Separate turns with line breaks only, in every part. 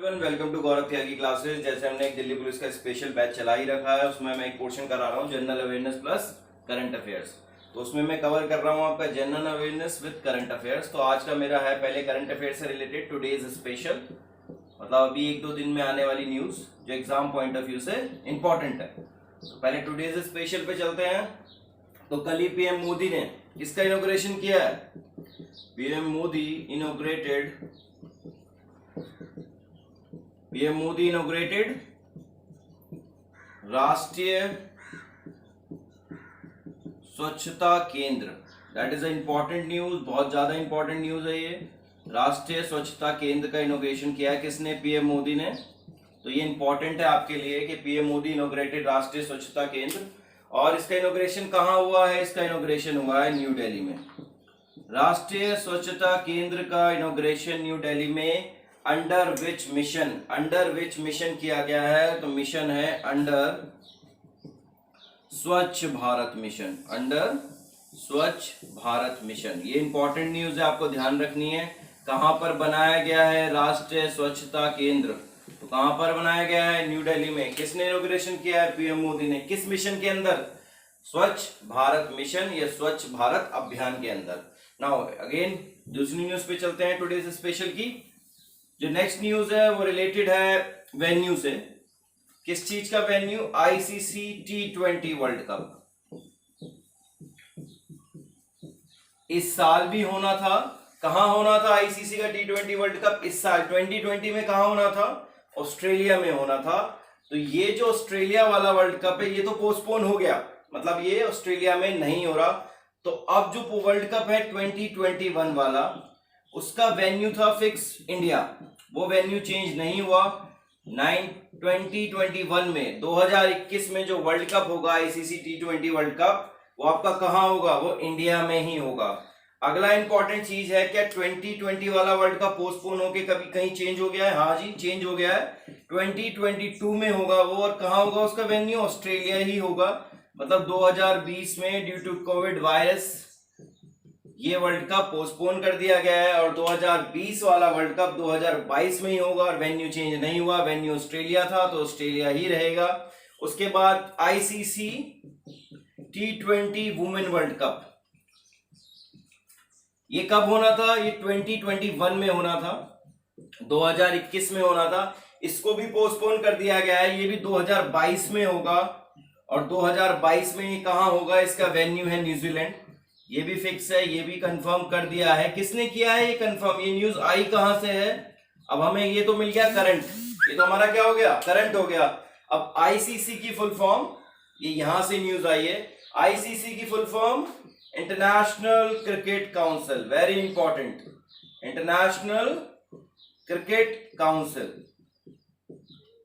Everyone, welcome to Gaurav Tyagi classes. जैसे हमने एक दिल्ली पुलिस का स्पेशल बैच चला ही रखा है, उसमें मैं एक पोर्शन करा रहा हूँ general awareness plus current affairs. तो उसमें मैं कवर कर रहा हूँ आपका general awareness with current affairs. तो आज का मेरा है पहले करंट अफेयर्स से रिलेटेड, टुडे इज स्पेशल, मतलब अभी एक दो दिन में आने वाली न्यूज जो एग्जाम पॉइंट ऑफ व्यू से इंपॉर्टेंट है। तो पहले टुडे इज स्पेशल पे चलते हैं। तो कल ही पीएम मोदी ने किसका इनॉग्रेशन किया है? पीएम मोदी इनोग्रेटेड राष्ट्रीय स्वच्छता केंद्र। That is a important news, बहुत ज्यादा इंपॉर्टेंट न्यूज है ये। राष्ट्रीय स्वच्छता केंद्र का इनोग्रेशन किया है किसने? पीएम मोदी ने। तो ये इंपॉर्टेंट है आपके लिए कि पीएम मोदी इनोग्रेटेड राष्ट्रीय स्वच्छता केंद्र। और इसका इनोग्रेशन कहाँ हुआ है? इसका इनोग्रेशन हुआ है न्यू दिल्ली में। राष्ट्रीय स्वच्छता केंद्र का इनोग्रेशन न्यू दिल्ली में अंडर विच मिशन किया गया है? तो मिशन है अंडर स्वच्छ भारत मिशन। ये इंपॉर्टेंट न्यूज है, आपको ध्यान रखनी है। कहां पर बनाया गया है राष्ट्रीय स्वच्छता केंद्र? तो कहां पर बनाया गया है? न्यू दिल्ली में। किसने इनोग्रेशन किया है? पीएम मोदी ने। किस मिशन के अंदर? स्वच्छ भारत मिशन या स्वच्छ भारत अभियान के अंदर। नाउ अगेन दूसरी न्यूज पे चलते हैं टुडे स्पेशल की। जो नेक्स्ट न्यूज है वो रिलेटेड है वेन्यू से। किस चीज का venue? ICC T20 world cup. इस साल भी होना था। कहां होना था आईसीसी का T20 वर्ल्ड कप? इस साल 2020 में। कहां होना था? ऑस्ट्रेलिया में होना था। तो ये जो ऑस्ट्रेलिया वाला वर्ल्ड कप है ये तो पोस्टपोन हो गया, मतलब ये ऑस्ट्रेलिया में नहीं हो रहा। तो अब जो वर्ल्ड कप है 2021 वाला, उसका वेन्यू था फिक्स इंडिया, वो वेन्यू चेंज नहीं हुआ। 2021 में 2021 में जो वर्ल्ड कप होगा आईसीसी T20 वर्ल्ड कप, वो आपका कहां होगा? वो इंडिया में ही होगा। अगला इंपॉर्टेंट चीज है, क्या 2020 वाला वर्ल्ड कप पोस्टपोन होके कभी कहीं चेंज हो गया है? हाँ जी, चेंज हो गया है। 2022 में होगा वो, और कहां होगा उसका वेन्यू? ऑस्ट्रेलिया ही होगा। मतलब 2020 में ड्यू टू कोविड वायरस ये वर्ल्ड कप पोस्टपोन कर दिया गया है, और 2020 वाला वर्ल्ड कप 2022 में ही होगा, और वेन्यू चेंज नहीं हुआ। वेन्यू ऑस्ट्रेलिया था तो ऑस्ट्रेलिया ही रहेगा। उसके बाद ICC T20 women world cup, ये कब होना था? ये 2021 में होना था, 2021 में होना था। इसको भी पोस्टपोन कर दिया गया है, ये भी 2022 में होगा। और 2022 में ये कहां होगा? इसका वेन्यू है न्यूजीलैंड। ये भी फिक्स है, ये भी कंफर्म कर दिया है। किसने किया है ये कंफर्म? ये न्यूज आई कहां से है? अब हमें ये तो मिल गया करंट, ये तो हमारा क्या हो गया? करंट हो गया। अब आईसीसी की फुल फॉर्म, ये यहां से न्यूज आई है। आईसीसी की full form international cricket council, very important, international cricket council.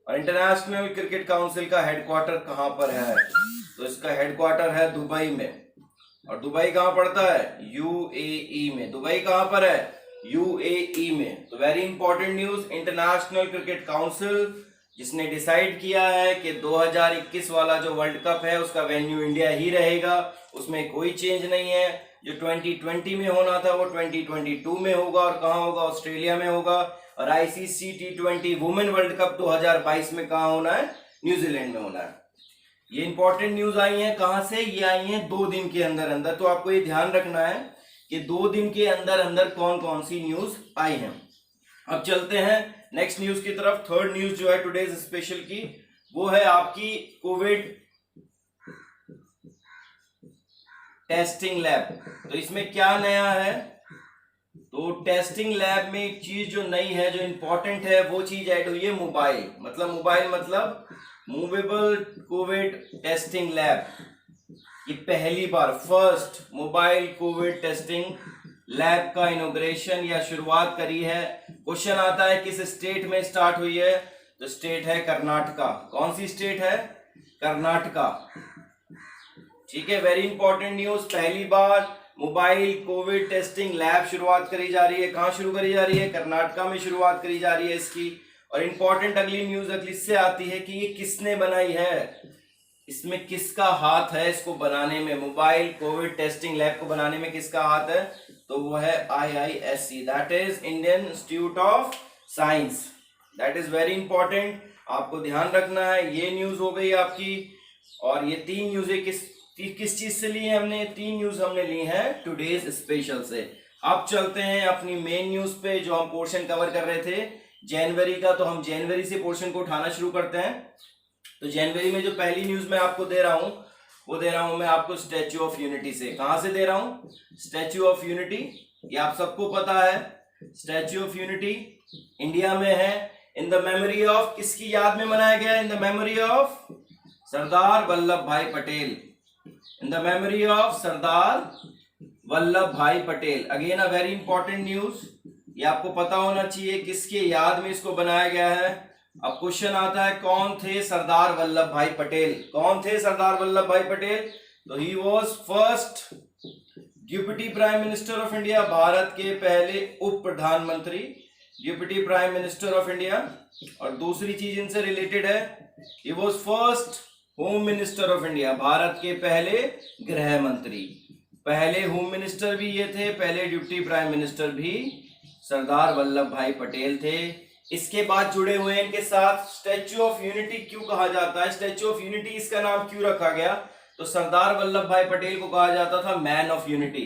और इंटरनेशनल क्रिकेट काउंसिल का हेडक्वार्टर कहां पर है? तो इसका हेडक्वार्टर है दुबई में। और दुबई कहां पड़ता है? यूएई में। दुबई कहां पर है? यूएई में। तो very important news, international cricket council जिसने डिसाइड किया है कि 2021 वाला जो वर्ल्ड कप है उसका वेन्यू इंडिया ही रहेगा, उसमें कोई चेंज नहीं है। जो 2020 में होना था वो 2022 में होगा, और कहां होगा? ऑस्ट्रेलिया में होगा। और ICC T20 women world cup 2022 में कहां होना है? न्यूजीलैंड में होना है। ये इंपॉर्टेंट न्यूज आई है। कहां से ये आई है? 2 दिन के अंदर अंदर। तो आपको ये ध्यान रखना है कि 2 दिन के अंदर अंदर कौन कौन सी न्यूज आई है। अब चलते हैं नेक्स्ट न्यूज की तरफ। थर्ड न्यूज जो है टुडेज स्पेशल की, वो है आपकी कोविड टेस्टिंग लैब। तो इसमें क्या नया है? तो टेस्टिंग लैब में एक चीज जो नई है, जो इंपॉर्टेंट है, वो चीज ऐड हुई है मोबाइल मतलब मूवेबल कोविड टेस्टिंग लैब। ये पहली बार first mobile covid testing lab का इनोग्रेशन या शुरुआत करी है। क्वेश्चन आता है किस स्टेट में स्टार्ट हुई है? तो स्टेट है कर्नाटका। कौन सी स्टेट है? कर्नाटका। ठीक है, वेरी इंपॉर्टेंट न्यूज। पहली बार मोबाइल कोविड टेस्टिंग लैब शुरुआत करी जा रही है। कहां शुरू करी जा रही है? कर्नाटका में शुरुआत करी जा रही है इसकी। और इंपॉर्टेंट अगली न्यूज अगली से आती है कि ये किसने बनाई है, इसमें किसका हाथ है इसको बनाने में, मोबाइल कोविड टेस्टिंग लैब को बनाने में किसका हाथ है? तो वो है IISc, that is Indian institute of science, that is very important, आपको ध्यान रखना है। ये न्यूज हो गई आपकी, और ये 3 न्यूज़ें किस चीज से ली है हमने? 3 न्यूज हमने ली हैं टुडेज स्पेशल से। अब चलते हैं अपनी मेन न्यूज पे, जो हम पोर्शन कवर कर रहे थे जनवरी का, तो हम जनवरी से पोर्शन को उठाना शुरू करते हैं। तो जनवरी में जो पहली न्यूज मैं आपको दे रहा हूं, वो दे रहा हूं मैं आपको स्टैच्यू ऑफ यूनिटी से। कहां से दे रहा हूं? स्टैच्यू ऑफ यूनिटी, ये आप सबको पता है। स्टैच्यू ऑफ यूनिटी इंडिया में है। इन द मेमोरी ऑफ, किसकी याद में बनाया गया है? In the memory of Sardar Vallabh Bhai Patel. In the memory of Sardar Vallabh Bhai Patel. Again a very important news, ये आपको पता होना चाहिए किसके याद में इसको बनाया गया है। अब क्वेश्चन आता है, कौन थे सरदार वल्लभ भाई पटेल? कौन थे सरदार वल्लभ भाई पटेल? तो he was first deputy prime minister of India, Bharat के पहले उप प्रधानमंत्री, deputy prime minister of India. और दूसरी चीज इनसे रिलेटेड है, he was first home minister of India, Bharat के पहले गृह मंत्री। पहले होम मिनिस्टर भी ये थे, पहले डिप्टी प्राइम मिनिस्टर भी सरदार वल्लभ भाई पटेल थे। इसके बाद जुड़े हुए हैं इनके साथ स्टैच्यू ऑफ यूनिटी। क्यों कहा जाता है स्टैच्यू ऑफ यूनिटी? इसका नाम क्यों रखा गया? तो सरदार वल्लभ भाई पटेल को कहा जाता था मैन ऑफ यूनिटी।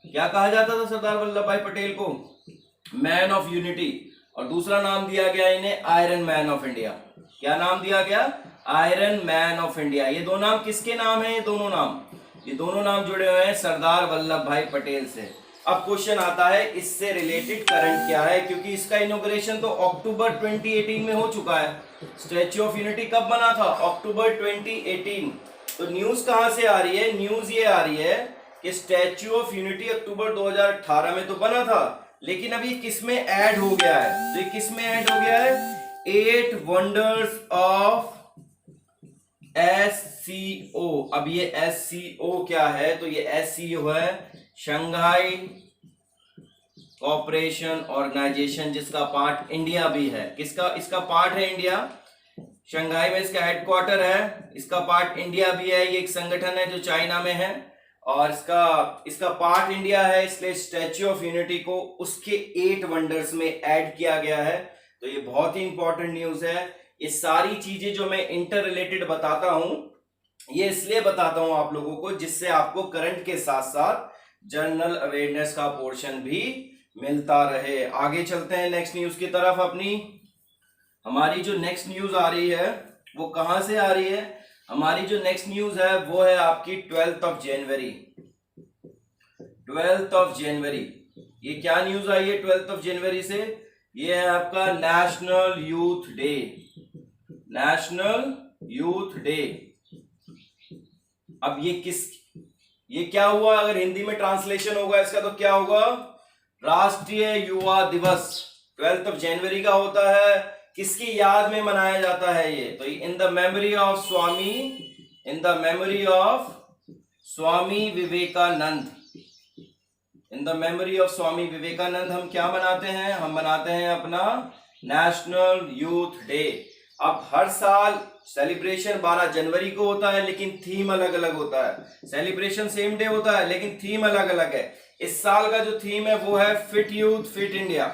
क्या कहा जाता था सरदार वल्लभ भाई पटेल को? Man of unity. और दूसरा नाम दिया गया इन्हें आयरन मैन ऑफ इंडिया। क्या नाम दिया गया? Iron man of India. ये दो नाम किसके नाम है? ये दोनों नाम जुड़े हुए हैं सरदार वल्लभ भाई पटेल से। अब क्वेश्चन आता है इससे रिलेटेड करंट क्या है, क्योंकि इसका इनॉग्रेशन तो अक्टूबर 2018 में हो चुका है। स्टैच्यू ऑफ यूनिटी कब बना था? अक्टूबर 2018। तो न्यूज कहां से आ रही है? न्यूज ये आ रही है कि स्टैच्यू ऑफ यूनिटी अक्टूबर 2018 में तो बना था, लेकिन अभी किस में ऐड हो गया है? तो ये किस में ऐड हो गया है? 8 वंडर्स ऑफ SCO। अब ये SCO क्या है? तो ये SCO है शंघाई कोऑपरेशन ऑर्गेनाइजेशन, जिसका पार्ट इंडिया भी है। किसका? इसका पार्ट है इंडिया। शंघाई में इसका हेडक्वार्टर है, इसका पार्ट इंडिया भी है। ये एक संगठन है जो चाइना में है, और इसका पार्ट इंडिया है। इसलिए स्टैच्यू ऑफ यूनिटी को उसके 8 वंडर्स में ऐड किया गया है। तो ये बहुत ही इंपॉर्टेंट न्यूज है। ये सारी चीजें जो मैं इंटर रिलेटेड बताता हूं, ये इसलिए बताता हूं आप लोगों को, जिससे आपको करंट के साथ साथ जनरल अवेयरनेस का पोर्शन भी मिलता रहे। आगे चलते हैं नेक्स्ट न्यूज की तरफ अपनी। हमारी जो नेक्स्ट न्यूज आ रही है वो कहां से आ रही है? हमारी जो नेक्स्ट न्यूज है वो है आपकी 12th of January. 12th of January, ये क्या न्यूज आई है 12th ऑफ जनवरी से? ये है आपका national youth day. National youth day. अब ये क्या हुआ? अगर हिंदी में ट्रांसलेशन होगा इसका तो क्या होगा? राष्ट्रीय युवा दिवस 12th ऑफ जनवरी का होता है। किसकी याद में मनाया जाता है ये? तो in the memory of Swami Vivekananda. In the memory of Swami Vivekananda हम क्या मनाते हैं? हम मनाते हैं अपना नेशनल यूथ डे। अब हर साल सेलिब्रेशन 12 जनवरी को होता है, लेकिन थीम अलग अलग होता है। सेलिब्रेशन सेम डे होता है, लेकिन थीम अलग अलग है। इस साल का जो थीम है वो है fit youth fit India.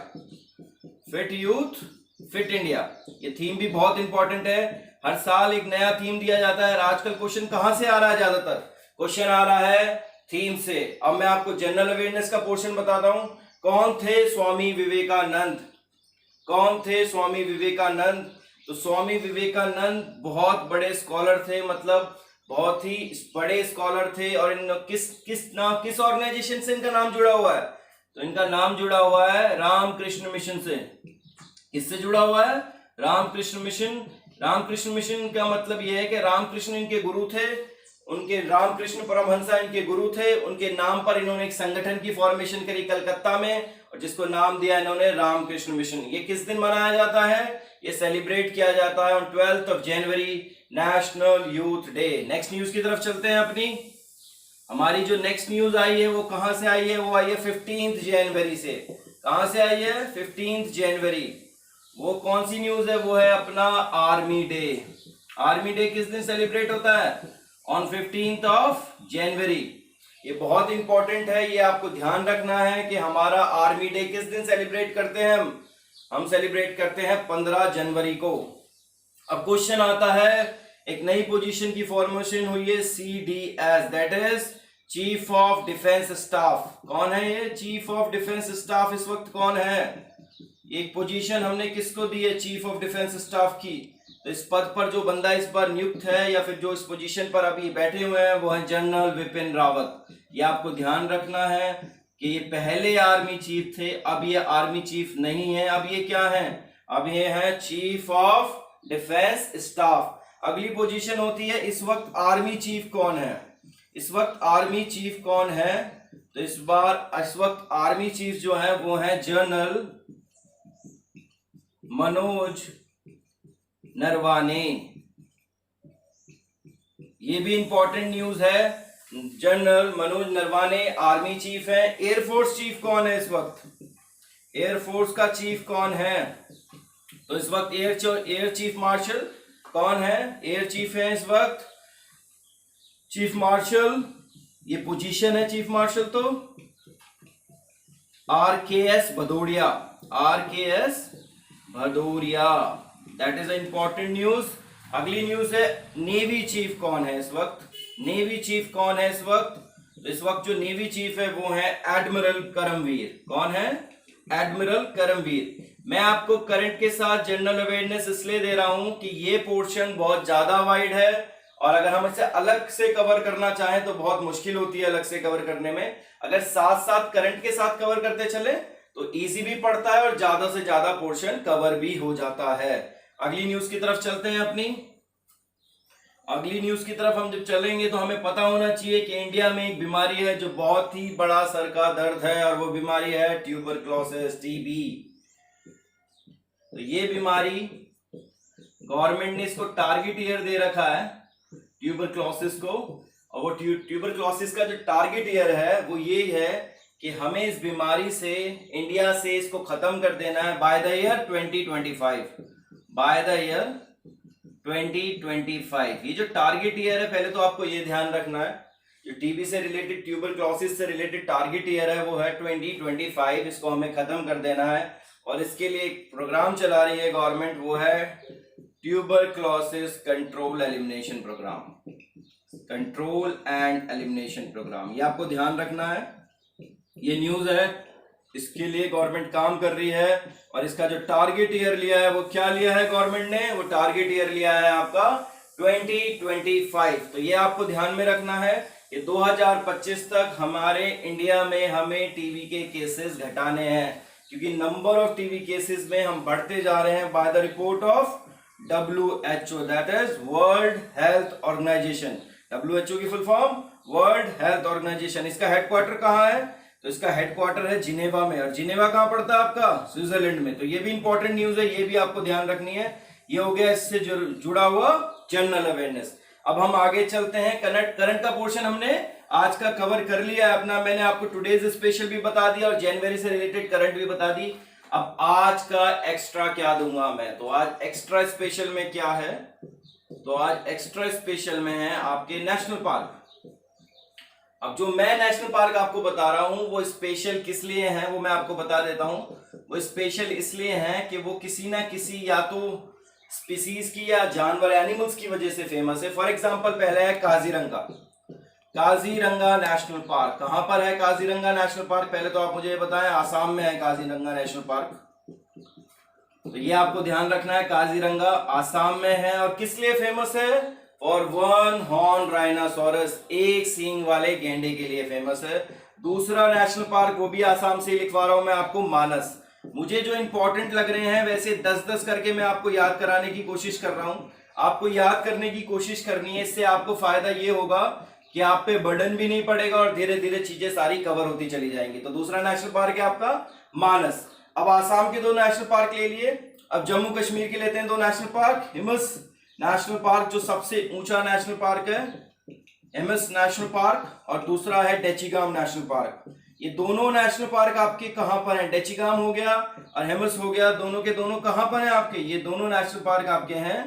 Fit youth fit India, ये थीम भी बहुत इंपॉर्टेंट है। हर साल एक नया थीम दिया जाता है। आजकल क्वेश्चन कहां से आ रहा है? ज्यादातर क्वेश्चन आ रहा है थीम से। अब मैं आपको जनरल अवेयरनेस का पोर्शन बताता हूं। कौन थे स्वामी विवेकानंद? कौन थे स्वामी विवेकानंद? तो स्वामी विवेकानंद बहुत बड़े स्कॉलर थे, मतलब बहुत ही बड़े स्कॉलर थे। और इन किस ऑर्गेनाइजेशन से इनका नाम जुड़ा हुआ है? तो इनका नाम जुड़ा हुआ है रामकृष्ण मिशन से। किससे जुड़ा हुआ है? रामकृष्ण मिशन। रामकृष्ण मिशन का मतलब यह है कि रामकृष्ण इनके गुरु थे, उनके रामकृष्ण परमहंसा इनके गुरु थे। उनके नाम पर इन्होंने एक संगठन की फॉर्मेशन करी कलकत्ता में, और जिसको नाम दिया इन्होंने रामकृष्ण मिशन। ये किस दिन मनाया जाता है? ये सेलिब्रेट किया जाता है on 12th of January, national youth day. Next news की तरफ चलते हैं अपनी। हमारी जो नेक्स्ट न्यूज आई है वो कहां से आई है? वो आई है 15th जनवरी से। कहां से आई है? 15th जनवरी। वो कौन सी न्यूज है? वो है अपना आर्मी डे। आर्मी डे किस दिन सेलिब्रेट होता है? On 15th of January. ये बहुत इंपॉर्टेंट है, ये आपको ध्यान रखना है कि हमारा आर्मी डे किस दिन सेलिब्रेट करते हैं हम? हम सेलिब्रेट करते हैं 15 जनवरी को। अब क्वेश्चन आता है, एक नई पोजीशन की फॉर्मेशन हुई है CDS, that is chief of defence staff. कौन है ये चीफ ऑफ डिफेंस स्टाफ? इस वक्त कौन है? एक पोजीशन हमने किसको दी है? चीफ ऑफ डिफेंस स्टाफ की। तो इस पद पर जो बंदा इस बार नियुक्त है या फिर जो इस पोजीशन पर अभी बैठे हुए हैं वो है जनरल विपिन रावत। ये आपको ध्यान रखना है कि ये पहले आर्मी चीफ थे, अब ये आर्मी चीफ नहीं है, अब ये क्या है? अब ये है चीफ ऑफ डिफेंस स्टाफ। अगली पोजीशन होती है इस वक्त आर्मी चीफ कौन है? इस वक्त आर्मी चीफ कौन है? तो इस वक्त आर्मी चीफ जो है वो है जनरल मनोज नरवाने। ये भी इंपॉर्टेंट न्यूज है, general Manoj Naravane army chief है। एयरफोर्स चीफ कौन है इस वक्त? एयरफोर्स का चीफ कौन है? तो इस वक्त एयर चीफ मार्शल कौन है? एयर चीफ है इस वक्त चीफ मार्शल। ये पोजीशन है चीफ मार्शल तो RKS Bhadauria, RKS Bhadauria, that is important news. अगली न्यूज है नेवी चीफ कौन है इस वक्त? नेवी चीफ कौन है इस वक्त? तो इस वक्त जो नेवी चीफ है वो है एडमिरल करमवीर। कौन है? एडमिरल करमवीर। मैं आपको करंट के साथ जनरल अवेयरनेस इसलिए दे रहा हूं कि ये पोर्शन बहुत ज्यादा वाइड है और अगर हम इसे अलग से कवर करना चाहें तो बहुत मुश्किल होती है अलग से कवर करने में। अगर साथ साथ करंट के साथ कवर करते चले तो इजी भी पड़ता है और ज्यादा से ज्यादा पोर्शन कवर भी हो जाता है। अगली न्यूज की तरफ चलते हैं। अपनी अगली न्यूज की तरफ हम जब चलेंगे तो हमें पता होना चाहिए कि इंडिया में एक बीमारी है जो बहुत ही बड़ा सर का दर्द है और वो बीमारी है ट्यूबरक्लोसिस, TB। तो ये बीमारी गवर्नमेंट ने इसको टारगेट ईयर दे रखा है ट्यूबरक्लोसिस को, और वो ट्यूबरक्लोसिस का जो टारगेट ईयर है वो ये है कि हमें इस बीमारी से इंडिया से इसको खत्म कर देना है by the year 2025। By the year 2025 ये जो टारगेट ईयर है, पहले तो आपको ये ध्यान रखना है जो TB से रिलेटेड, ट्यूबरक्लोसिस से रिलेटेड टारगेट ईयर है वो है 2025। इसको हमें खत्म कर देना है और इसके लिए एक प्रोग्राम चला रही है गवर्नमेंट, वो है tuberculosis control elimination programme, control and elimination programme. ये आपको ध्यान रखना है, ये न्यूज है, इसके लिए गवर्नमेंट काम कर रही है। और इसका जो टारगेट ईयर लिया है वो क्या लिया है गवर्नमेंट ने? वो टारगेट ईयर लिया है आपका 2025। तो ये आपको ध्यान में रखना है कि 2025 तक हमारे इंडिया में हमें TB के केसेस घटाने हैं, क्योंकि नंबर ऑफ TB केसेस में हम बढ़ते जा रहे हैं by the report of WHO, that is world health organisation. WHO की full form world health organisation. इसका हेडक्वार्टर कहाँ है? तो इसका हेडक्वार्टर है जिनेवा में, और जिनेवा कहाँ पड़ता है आपका? स्विट्जरलैंड में। तो ये भी इंपॉर्टेंट न्यूज है, ये भी आपको ध्यान रखनी है। ये हो गया इससे जुड़ा हुआ जनरल अवेयरनेस। अब हम आगे चलते हैं। करंट का पोर्शन हमने आज का कवर कर लिया है अपना। मैंने आपको टुडेज स्पेशल भी बता दिया और जनवरी से रिलेटेड करंट भी बता दी। अब आज का एक्स्ट्रा क्या दूंगा मैं? तो आज एक्स्ट्रा स्पेशल में क्या है? तो आज एक्स्ट्रा स्पेशल में है आपके नेशनल पार्क। अब जो मैं नेशनल पार्क आपको बता रहा हूं वो स्पेशल किस लिए है वो मैं आपको बता देता हूं। वो स्पेशल इसलिए है कि वो किसी ना किसी या तो स्पीसीज की या जानवर एनिमल्स की वजह से फेमस है। फॉर एग्जांपल पहला है काजीरंगा। काजीरंगा नेशनल पार्क कहां पर है? काजीरंगा नेशनल पार्क पहले तो आप मुझे बताएं, आसाम में है काजीरंगा नेशनल पार्क। तो ये आपको ध्यान रखना है, काजीरंगा आसाम में है। और किस लिए फेमस है? और वन हॉर्न राइनासोरस, एक सींग वाले गेंडे के लिए फेमस है। दूसरा नेशनल पार्क वो भी आसाम से लिखवा रहा हूं मैं आपको, मानस। मुझे जो इंपॉर्टेंट लग रहे हैं वैसे 10-10 करके मैं आपको याद कराने की कोशिश कर रहा हूं। आपको याद करने की कोशिश करनी है, इससे आपको फायदा ये होगा कि आप पे बर्डन भी नहीं पड़ेगा और धीरे धीरे चीजें सारी कवर होती चली जाएंगी। तो दूसरा नेशनल पार्क है आपका मानस। अब आसाम के 2 नेशनल पार्क ले लिए, अब जम्मू कश्मीर के लेते हैं 2 नेशनल पार्क। हिमस नेशनल पार्क जो सबसे ऊंचा नेशनल पार्क है, हिमस नेशनल पार्क, और दूसरा है डेचिगाम नेशनल पार्क। ये दोनों नेशनल पार्क आपके कहां पर हैं? डेचिगाम हो गया और हिमस हो गया, दोनों के दोनों कहां पर हैं आपके? ये दोनों नेशनल पार्क आपके हैं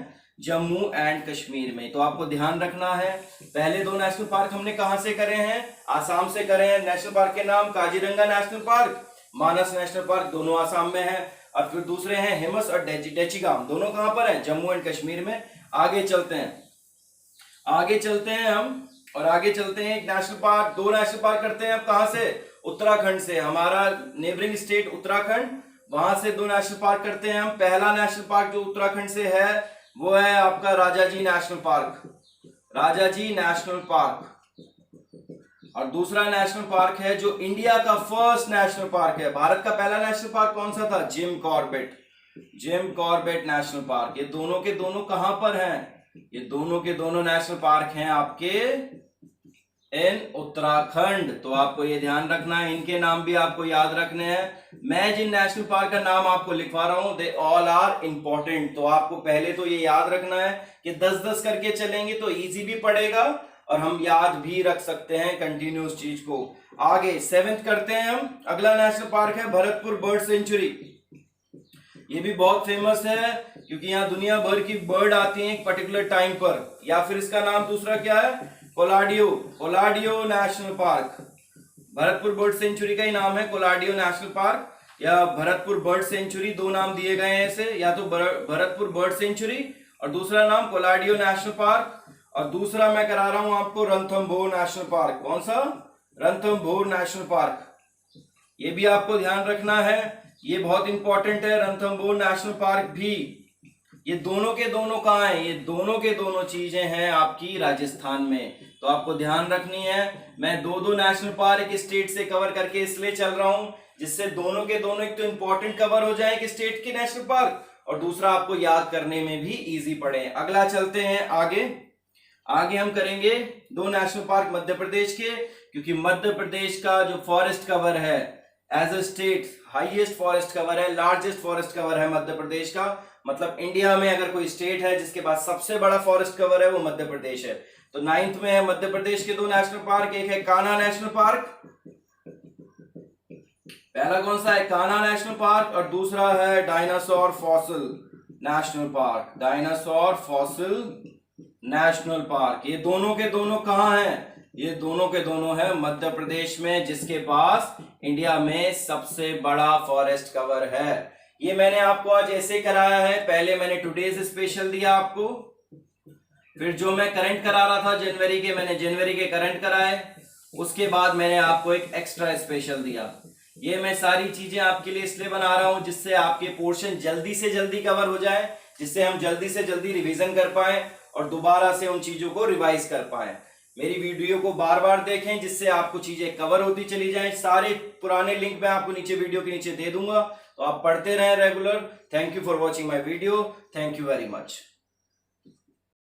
जम्मू एंड कश्मीर में। तो आपको ध्यान रखना है, पहले 2 नेशनल पार्क हमने कहां से करे हैं? आसाम से करे हैं। नेशनल पार्क के नाम काजीरंगा नेशनल पार्क, मानस नेशनल पार्क, दोनों आसाम में है। और फिर दूसरे हैं हिमस और डेचिगाम, दोनों कहां पर हैं? जम्मू एंड कश्मीर में। आगे चलते हैं हम, और आगे चलते हैं एक नेशनल पार्क, 2 नेशनल पार्क करते हैं अब कहां से? उत्तराखंड से। हमारा नेबरिंग स्टेट उत्तराखंड, वहां से 2 नेशनल पार्क करते हैं हम। पहला नेशनल पार्क जो उत्तराखंड से है वो है आपका Rajaji national park, Rajaji national park. और दूसरा नेशनल पार्क है जो इंडिया का फर्स्ट नेशनल पार्क है। भारत का पहला नेशनल पार्क कौन सा था? Jim Corbett, Jim Corbett national park. ये दोनों के दोनों कहां पर हैं? ये दोनों के दोनों नेशनल पार्क हैं आपके इन उत्तराखंड। तो आपको ये ध्यान रखना है, इनके नाम भी आपको याद रखने हैं। मैं जिन नेशनल पार्क का नाम आपको लिखवा रहा हूं, दे ऑल आर इंपॉर्टेंट। तो आपको पहले तो ये याद रखना है कि 10-10 करके चलेंगे तो इजी भी पड़ेगा और हम याद भी रख सकते हैं कंटिन्यूस चीज को। आगे 7th करते हैं हम। अगला नेशनल पार्क है भरतपुर बर्ड सेंचुरी। ये भी बहुत फेमस है क्योंकि यहाँ दुनिया भर की बर्ड आती हैं एक पर्टिकुलर टाइम पर। या फिर इसका नाम दूसरा क्या है? Keoladeo, Keoladeo national park. Bharatpur bird sanctuary का ही नाम है कोलाडियो नेशनल पार्क या भरतपुर बर्ड सेंचुरी, 2 नाम दिए गए हैं इसे, या तो भरतपुर बर्ड सेंचुरी और दूसरा नाम कोलाडियो नेशनल पार्क। और दूसरा मैं करा रहा हूं आपको रणथंभौर नेशनल पार्क। कौन सा? Ranthambore national park. ये भी आपको ध्यान रखना है, ये बहुत इंपॉर्टेंट है रणथंभौर नेशनल पार्क भी। ये दोनों के दोनों कहाँ हैं? ये दोनों के दोनों चीजें हैं आपकी राजस्थान में। तो आपको ध्यान रखनी है। मैं 2-2 नेशनल पार्क एक स्टेट से कवर करके इसलिए चल रहा हूं जिससे दोनों के दोनों एक तो इंपॉर्टेंट कवर हो जाए कि स्टेट के नेशनल पार्क, और दूसरा आपको याद करने में भी इजी पड़े। अगला चलते हैं आगे हम करेंगे 2 नेशनल पार्क मध्य प्रदेश के, क्योंकि मध्य प्रदेश का जो फॉरेस्ट कवर है as a state highest forest cover है, लार्जेस्ट फॉरेस्ट कवर है मध्य प्रदेश का। मतलब इंडिया में अगर कोई स्टेट है जिसके पास सबसे बड़ा फॉरेस्ट कवर है वो मध्य प्रदेश है। तो 9th में है मध्य प्रदेश के 2 नेशनल पार्क। एक है कान्हा नेशनल पार्क, पहला कौन सा है? कान्हा नेशनल पार्क, और दूसरा है dinosaur fossil national park, dinosaur fossil national park. ये दोनों के दोनों कहां हैं? ये दोनों के दोनों है मध्य प्रदेश में, जिसके पास इंडिया में सबसे बड़ा फॉरेस्ट कवर है। ये मैंने आपको आज ऐसे कराया है। पहले मैंने टुडेज स्पेशल दिया आपको, फिर जो मैं करंट करा रहा था जनवरी के, मैंने जनवरी के करंट कराए, उसके बाद मैंने आपको एक एक्स्ट्रा स्पेशल दिया। ये मैं सारी चीजें आपके लिए इसलिए बना रहा हूं जिससे आपके पोर्शन जल्दी से जल्दी कवर हो जाए, जिससे हम जल्दी से जल्दी रिवीजन कर पाए और दोबारा से उन चीजों को रिवाइज कर पाए। मेरी वीडियो को बार बार देखें जिससे आपको चीजें कवर होती चली जाएं। सारे पुराने लिंक मैं आपको नीचे वीडियो के नीचे दे दूंगा, तो आप पढ़ते रहें regular. Thank you for watching my video. Thank you very much.